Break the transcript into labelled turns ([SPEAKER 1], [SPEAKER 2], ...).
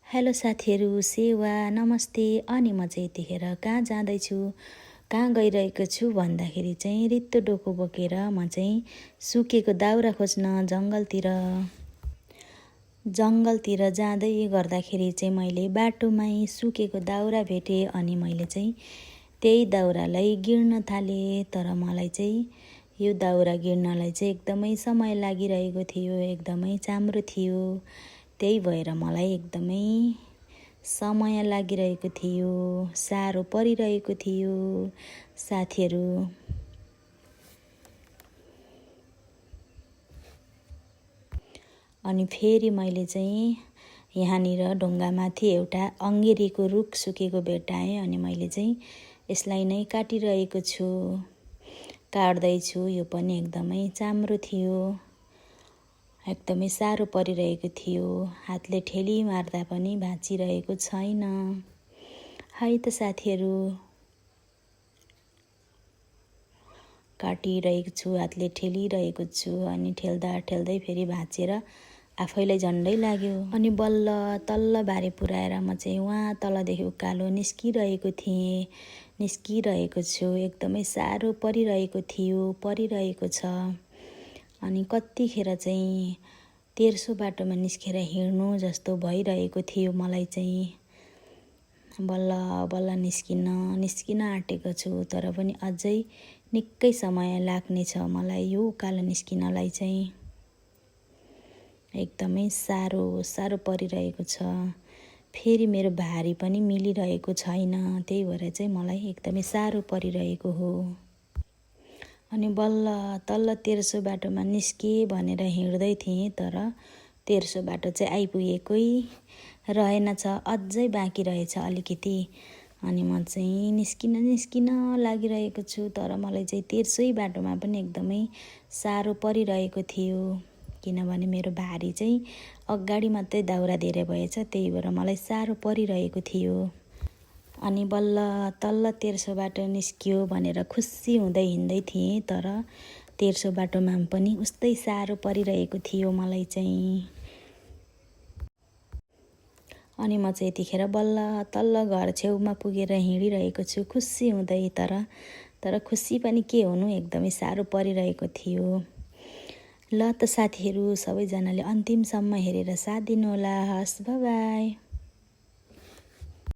[SPEAKER 1] Hello साथीहरू, सेवा नमस्ते। अनि म चाहिँ यतिखेर कहाँ जाँदैछु, कहाँ गइरहेको छु भन्दाखेरि चाहिँ रित्तो डोको बोकेर म चाहिँ सुकेको दाउरा खोज्न जङ्गलतिर जाँदै गर्दाखेरि चाहिँ मैले बाटोमै सुकेको दाउरा भेटेँ। अनि मैले चाहिँ त्यही दाउरालाई गिर्न थालेँ। तर मलाई चाहिँ यो दाउरा गिर्नलाई चाहिँ एकदमै समय लागिरहेको थियो, एकदमै चाम्रो थियो। त्यही भएर मलाई एकदमै समय लागिरहेको थियो, साह्रो परिरहेको थियो साथीहरू। अनि फेरि मैले चाहिँ यहाँनिर ढुङ्गामाथि एउटा अङ्गेरीको रुख सुकेको भेटाएँ। अनि मैले चाहिँ यसलाई नै काटिरहेको छु, काट्दैछु। यो पनि एकदमै चाम्रो थियो, एकदमै साह्रो परिरहेको थियो। हातले ठेली मार्दा पनि भाँचिरहेको छैन है त साथीहरू। काटिरहेको छु, हातले ठेलिरहेको छु। अनि ठेल्दै फेरि भाँचेर आफैलाई झन्डै लाग्यो। अनि बल्ल तल्लो बारे पुऱ्याएर म चाहिँ वहाँ तलदेखि उकालो निस्किरहेको छु। एकदमै साह्रो परिरहेको छ। अनि कतिखेर चाहिँ तेर्सो बाटोमा निस्केर हिँड्नु जस्तो भइरहेको थियो मलाई चाहिँ। बल्ल निस्किन आँटेको छु। तर पनि अझै निकै समय लाग्नेछ मलाई यो उकालो निस्किनलाई चाहिँ। एकदमै साह्रो परिरहेको छ। फेरि मेरो भारी पनि मिलिरहेको छैन, त्यही भएर चाहिँ मलाई एकदमै साह्रो परिरहेको हो। अनि बल्ल तल्लो तेर्सो बाटोमा निस्किए भनेर हिँड्दै थिएँ। तर तेर्सो बाटो चाहिँ आइपुगेकै रहेनछ, अझै बाँकी रहेछ अलिकति। अनि म चाहिँ निस्किन लागिरहेको छु। तर मलाई चाहिँ तेर्सै बाटोमा पनि एकदमै साह्रो परिरहेको थियो, किनभने मेरो भारी चाहिँ अगाडि मात्रै दाउरा धेरै भएछ, त्यही भएर मलाई साह्रो परिरहेको थियो। अनि बल्ल तल्लो तेर्सो बाटो निस्कियो भनेर खुसी हुँदै हिँड्दै थिएँ। तर तेर्सो बाटोमा पनि उस्तै साह्रो परिरहेको थियो मलाई चाहिँ। अनि म चाहिँ यतिखेर बल्ल तल्लो घर छेउमा पुगेर हिँडिरहेको छु खुसी हुँदै। तर खुसी पनि के हुनु, एकदमै साह्रो परिरहेको थियो। ल त साथीहरू, सबैजनाले अन्तिमसम्म हेरेर साथ दिनुहोला। हस्, बाइ बाइ।